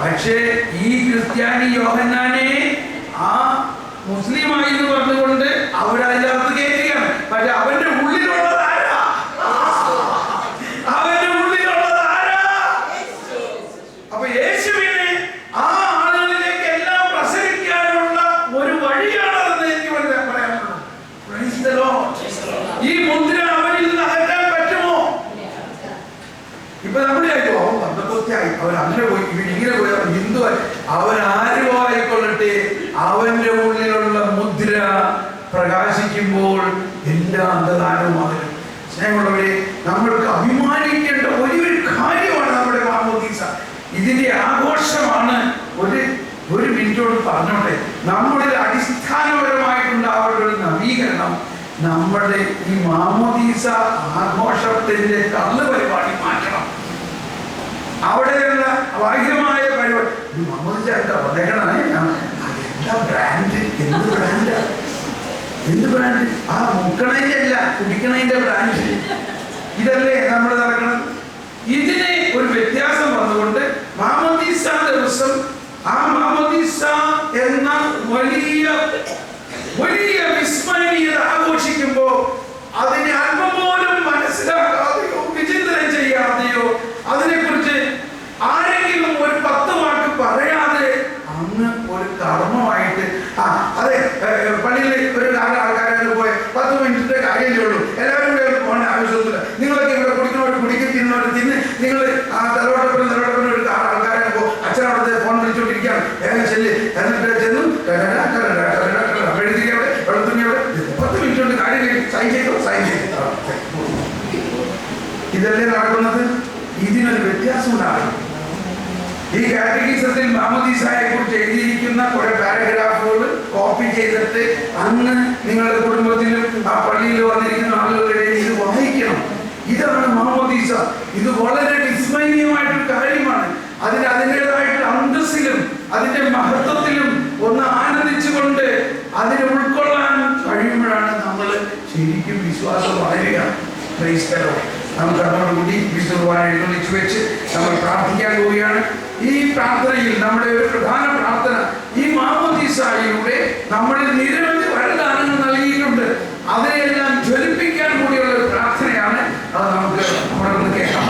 പക്ഷേ ഈ ക്രിസ്ത്യാനി യോഹന്നാനെ ആ മുസ്ലിമായി എന്ന് പറഞ്ഞുകൊണ്ട് അവരതിനകത്ത് കയറ്റുകയാണ്. പക്ഷെ അവന്റെ ഉള്ളിലുള്ളത് ആരാ? അവന്റെ ഉള്ളിലുള്ളത് ആരാ? അപ്പൊ യേശുവിനെ ആ ആളുകളിലേക്ക് എല്ലാം പ്രസരിക്കാനുള്ള ഒരു വഴിയാണെന്ന് എനിക്ക് പറയാനുള്ളൂ. Praise the Lord. ഈ മുദ്ര അവനിൽ നിന്ന് അകറ്റാൻ പറ്റുമോ? ഇപ്പൊ നമ്മൾ അവർ അങ്ങനെ പോയി ഇങ്ങനെ പോയി ഹിന്ദു അവനാരും ആയിക്കൊള്ളട്ടെ, അവന്റെ ഉള്ളിലുള്ള മുദ്ര പ്രകാശിക്കുമ്പോൾ എല്ലാ അന്ധകാരവുമാകും. സ്നേഹമുള്ളവരെ, നമ്മൾക്ക് അഭിമാനിക്കേണ്ട ഒരു കാര്യമാണ് നമ്മുടെ മാമോദീസ. ഇതിന്റെ ആഘോഷമാണ്. ഒരു മിനിറ്റോട് പറഞ്ഞോട്ടെ, നമ്മളിൽ അടിസ്ഥാനപരമായിട്ടുണ്ടാവേണ്ട ഒരു നവീകരണം നമ്മുടെ ഈ മാമോദീസ ആഘോഷത്തിന്റെ കള്ള് പരിപാടി മാറ്റണം. അവിടെയുള്ള ബാഹ്യമായ പരിപാടി മാമോദീസ ബ്രാൻഡ്, എന്ത് ബ്രാൻഡ്? ആ മുക്കണതിന്റെ അല്ല, കുടിക്കണതിന്റെ ബ്രാൻഡ്. ഇതല്ലേ നമ്മൾ നടക്കണം. ഇതിന് ഒരു വ്യത്യാസം വന്നുകൊണ്ട് മാമോദീസ ദിവസം ആ മാമോദീസ എന്ന വലിയ വിസ്മരണീയത ആഘോഷിക്കുമ്പോ അതിനെ അല്പം പോലും മനസ്സിലാക്കാതെയോ വിചിന്തനം ചെയ്യാതെയോ അതിനെക്കുറിച്ച് ആരെങ്കിലും ഒരു 10 വാക്ക് പറയാതെ അങ്ങ് ഒരു കർമ്മമായിട്ട് അതെ പള്ളിയിൽ ഒരു ആൾക്കാരെ പോയ 10 മിനിറ്റിന്റെ കാര്യമേ ഉള്ളൂ, എല്ലാവരും കൂടെ പോകേണ്ട ആവശ്യമൊന്നുമില്ല, നിങ്ങളൊക്കെ ഇവിടെ കുടിക്കുന്നവർ കുടിക്കും, തിന്നവർ തിന്ന്, നിങ്ങൾ ആ തലവട്ടപ്പുറം ഒരു ആൾക്കാരെ പോ, അച്ഛനവിടുത്തെ ഫോൺ വിളിച്ചോണ്ടിരിക്കുകയാണ്, വേഗം ചെല്ല്, എന്നിട്ട് ചെന്നു എഴുതിക്കവിടെ വെള്ളത്തുണിയവിടെ 10 മിനിറ്റ് കൊണ്ട് കാര്യം സൈൻ ചെയ്തോ. ഇതല്ലേ നടക്കുന്നത്. ഇതിനൊരു വ്യത്യാസം ഉണ്ടാകും. ഈ കാറ്റഗിസത്തിൽ മാമോദീസയെ കുറിച്ച് എഴുതിയിരിക്കുന്ന കുറെ പാരഗ്രാഫുകൾ കോപ്പി ചെയ്തിട്ട് അന്ന് നിങ്ങളുടെ കുടുംബത്തിലും ആ പള്ളിയിൽ വന്നിരിക്കുന്ന ആളുകളുടെ ഇത് വായിക്കണം. ഇതാണ് മാമോദീസ. ഇത് വളരെ വിസ്മരണീയമായിട്ടൊരു കാര്യമാണ്. അതിൻ്റെതായിട്ടുള്ള അന്തസ്സിലും അതിന്റെ മഹത്വത്തിലും ഒന്ന് ആനന്ദിച്ചുകൊണ്ട് അതിനെ ഉൾക്കൊള്ളാൻ കഴിയുമ്പോഴാണ് നമ്മൾ ശരിക്കും വിശ്വാസം വളരുക. നമുക്ക് അതോടുകൂടി വിശുദ്ധ വെച്ച് നമ്മൾ പ്രാർത്ഥിക്കാൻ പോവുകയാണ്. ഈ പ്രാർത്ഥനയിൽ നമ്മുടെ ഒരു പ്രധാന പ്രാർത്ഥന, ഈ മാമോദീസയിലൂടെ നമ്മളിൽ നിരവധി വരദാനങ്ങൾ നൽകിയിട്ടുണ്ട്, അതിനെല്ലാം ജ്വലിപ്പിക്കാൻ കൂടിയുള്ള ഒരു പ്രാർത്ഥനയാണ്. അത് നമുക്ക് അവിടെ നിന്ന് കേൾക്കാം.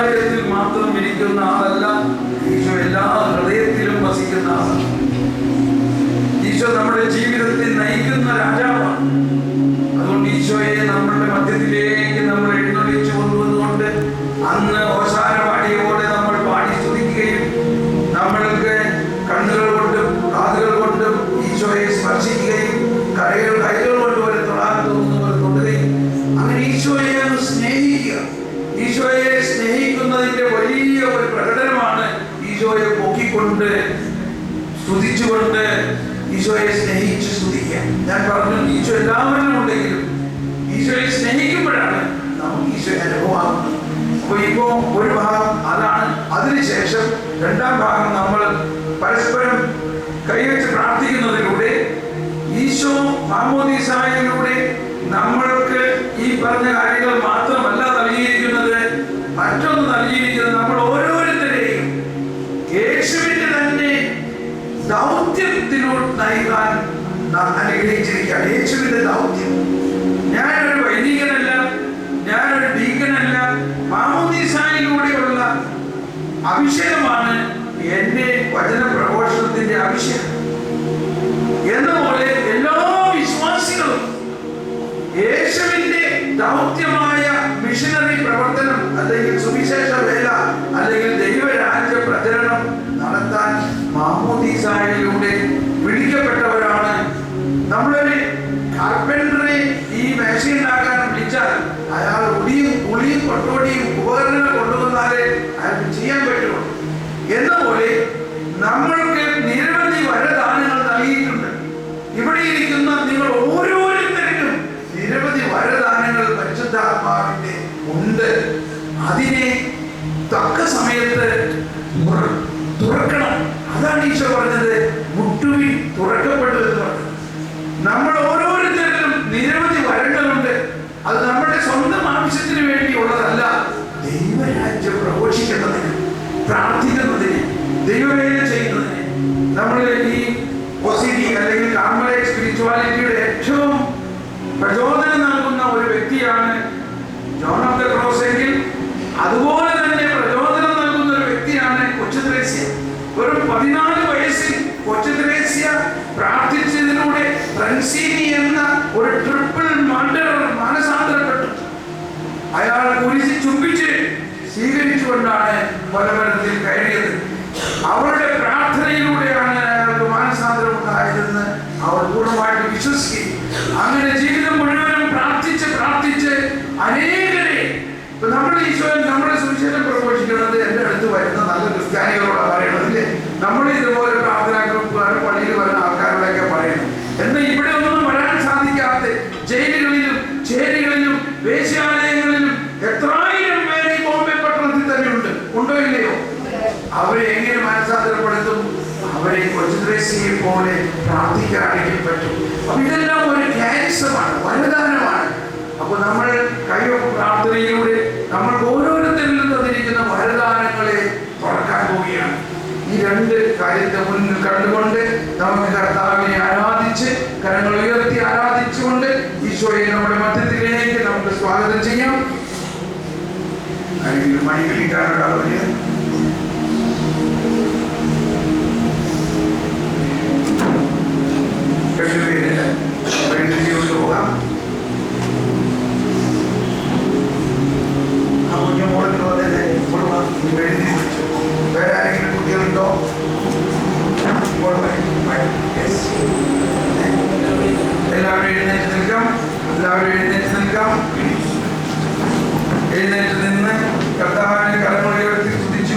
കൈകാര്യത്തിൽ മാത്രം ഇരിക്കുന്ന ആളല്ല, ഈശോ എല്ലാ ഹൃദയത്തിലും വസിക്കുന്ന ആളാണ്. ഈശോ നമ്മുടെ ജീവിതത്തിൽ നയിക്കുന്ന രാജാവാണ്. അതുകൊണ്ട് ഈശോയെ നമ്മളുടെ മധ്യത്തിലേക്ക് നമ്മൾ എഴുന്നള്ളിച്ചു കൊണ്ടുവന്നുകൊണ്ട് അന്ന് ഓശാന പാടിയോടെ നമ്മൾ പാടി സ്തുതിക്കുകയും നമ്മൾക്ക് കണ്ണുകൾ കൊണ്ടും കാതുകൾ കൊണ്ടും ഈശോയെ സ്പർശിക്കുകയും കൈകൾ കൊണ്ട് ഒരു തൊടാൻ തോന്നുന്നവർ തൊടുകയും അങ്ങനെ ഈശോയെ സ്നേഹിക്കുക. ഈശോയെ സ്നേഹിക്കുന്നതിന്റെ വലിയ ഒരു പ്രകടനമാണ് ഈശോയെ പൊക്കിക്കൊണ്ട് സ്തുതിച്ചുകൊണ്ട് ഈശോയെ സ്നേഹിച്ച് സ്തുതിക്കുക. ഞാൻ പറഞ്ഞു, ഈശോ എല്ലാവരിലും ഉണ്ടെങ്കിലും ഈശോയെ സ്നേഹിക്കുമ്പോഴാണ് നമുക്ക് ഈശോയെ അനുഭവമാകുന്നത്. അപ്പൊ ഇപ്പോ ഒരു ഭാഗം അതാണ്. അതിനുശേഷം രണ്ടാം ഭാഗം നമ്മൾ പരസ്പരം കൈവച്ച് പ്രാർത്ഥിക്കുന്നതിലൂടെ ഈശോ മാമോദീസായിലൂടെ നമ്മൾക്ക് ഈ പറഞ്ഞ കാര്യങ്ങൾ മാത്രമല്ല നൽകിയിരിക്കുന്നത്, മറ്റൊന്ന് നൽകിയിരിക്കുന്നത് നമ്മൾ ഓരോരുത്തരെയും യേശുവിന്റെ തന്നെ ദൗത്യത്തിലൂടെ നയിക്കാൻ അനുഗ്രഹിച്ചിരിക്കുകയാണ്. യേശുവിന്റെ ദൗത്യം. ഞാനൊരു വൈദികനല്ല, ഞാനൊരു ഡീക്കനല്ല. മാമോദീസായിലൂടെയുള്ള അഭിഷേകമാണ് എന്റെ വചന പ്രഘോഷണത്തിന്റെ അഭിഷേകം. എന്നപോലെ എല്ലാ വിശ്വാസികളും യേശുവിന്റെ ദൗത്യമായ മിഷനറി പ്രവർത്തനം അല്ലെങ്കിൽ സുവിശേഷ വേല അല്ലെങ്കിൽ ദൈവരാജ്യ പ്രചരണം നടത്താൻ മാമോദീസായിലൂടെ വിളിക്കപ്പെട്ടവരാണ്. നമ്മളൊരു കാർപ്പൻറ്ററെ ഈ മേശയുണ്ടാക്കാൻ വിളിച്ചാൽ അയാൾ ഉളിയും കൊട്ടോടിയും ഉപകരണങ്ങൾ കൊണ്ടുവന്നാലേ അയാൾക്ക് ചെയ്യാൻ പറ്റുള്ളൂ. എന്നപോലെ നമ്മൾക്ക് നിരവധി വരദാനങ്ങൾ നൽകിയിട്ടുണ്ട്. ഇവിടെ ഇരിക്കുന്ന നിങ്ങൾ ഓരോരുത്തരിലും നിരവധി വരദാനങ്ങൾ പരിശുദ്ധാത്മാവിന്റെ ഉണ്ട്. അതിനെ തക്ക സമയത്ത് തുറക്കണം. അതാണ് ഈശോ പറഞ്ഞത്, മുട്ടുവിൻ തുറക്കപ്പെട്ടു എന്ന് പറഞ്ഞത്. നമ്മൾ ഓരോരുത്തരിലും നിരവധി വരങ്ങളുണ്ട്. അത് നമ്മുടെ സ്വന്തം ആവശ്യത്തിന് വേണ്ടിയുള്ളതല്ല, ദൈവരാജ്യം പ്രഘോഷിക്കുന്നതിന്, പ്രാർത്ഥിക്കുന്നതിന്, ദൈവവേല ചെയ്യുന്നതിന്. നമ്മൾ ഈ ഒസിഡി അല്ലെങ്കിൽ കാർമലൈറ്റ് സ്പിരിച്വാലിറ്റിയുടെ ഏറ്റവും പ്രചോദനം നൽകുന്ന ഒരു വ്യക്തിയാണ് ജോൺ ഓഫ് ദ ക്രോസ് എങ്കിൽ അതുപോലെ തന്നെ പ്രചോദനം നൽകുന്ന ഒരു വ്യക്തിയാണ് കൊച്ചു ത്രേസ്യ. ഒരു 14 വയസ്സിൽ കൊച്ചു ത്രേസ്യ പ്രാർത്ഥിച്ചതിലൂടെ ഫ്രൻസിനി എന്ന ഒരു ട്രിപ്പിൾ മർഡറർ മാനസാന്തരപ്പെട്ടു. അയാൾ കുരിശിൽ ചുംബിച്ച് സ്വീകരിച്ചുകൊണ്ടാണ് കൊലമരത്തിൽ കയറിയത്. അവരുടെ പ്രാർത്ഥനയിലൂടെയാണ് അയാൾക്ക് മാനസാന്തരം ഉണ്ടായതെന്ന് അവർ പൂർണ്ണമായിട്ട് വിശ്വസിക്കുകയും അങ്ങനെ ജീവിതം മുഴുവനും പ്രാർത്ഥിച്ച് പ്രാർത്ഥിച്ച് അനേകരെ നമ്മൾ ഈശോയിൽ നമ്മുടെ സുവിശേഷം പ്രഘോഷിക്കുന്നത് എൻ്റെ അടുത്ത് വരുന്ന നല്ല ക്രിസ്ത്യാനികളോടാണ് പറയണതില്ലേ. നമ്മൾ ഇതുപോലെ പ്രാർത്ഥനാ ഗ്രൂപ്പുകാർ പള്ളിയിൽ വരുന്ന ആൾക്കാരോടൊക്കെ പറയുന്നു. എന്നാൽ ഇവിടെ ഒന്നും വരാൻ സാധിക്കാത്ത ജയിലുകളിലും ചേരികളിലും വേശ്യാലയങ്ങളിലും എത്രായിരം പേര് ഈ ബോംബെ പട്ടണത്തിൽ തന്നെ ഉണ്ട്. ഉണ്ടോ ഇല്ലയോ? അവരെ എങ്ങനെ മനസ്സാന്തരപ്പെടുത്തും? അവരെ കൊച്ചു ത്രേസ്യയെ പോലെ പ്രാർത്ഥിക്കാണെങ്കിൽ പറ്റും. അപ്പൊ ഇതെല്ലാം ഒരു ക്യാരിസമാണ്, വരദാനമാണ്. അപ്പൊ നമ്മൾ കൈയൊപ്പ് പ്രാർത്ഥനയിലൂടെ നമ്മൾ ഓരോരുത്തരിലും തന്നിരിക്കുന്ന വരദാനങ്ങളെ തുറക്കാൻ പോവുകയാണ്. ഈ രണ്ട് കാര്യത്തെ മുന്നിൽ കണ്ടുകൊണ്ട് നമുക്ക് കർത്താവിനെ ആരാധിച്ച് കരങ്ങൾ ഉയർത്തി ആരാധിച്ചുകൊണ്ട് ഈശോയെ നമ്മുടെ മധ്യത്തിലേക്ക് നമുക്ക് സ്വാഗതം ചെയ്യാം. മണികളിക്കാരുടെ പോകാം. വേറെ ആരെങ്കിലും കുട്ടികളുണ്ടോ? എല്ലാവരും എഴുന്നേറ്റ് നിൽക്കാം. എല്ലാവരും എഴുന്നേറ്റ് നിൽക്കാം. എഴുന്നേറ്റ് നിന്ന് കർത്താവിനെ കരങ്ങൾ ഉയർത്തി സ്തുതിച്ചു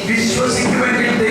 വിശ്വസിക്കുമെങ്കിൽ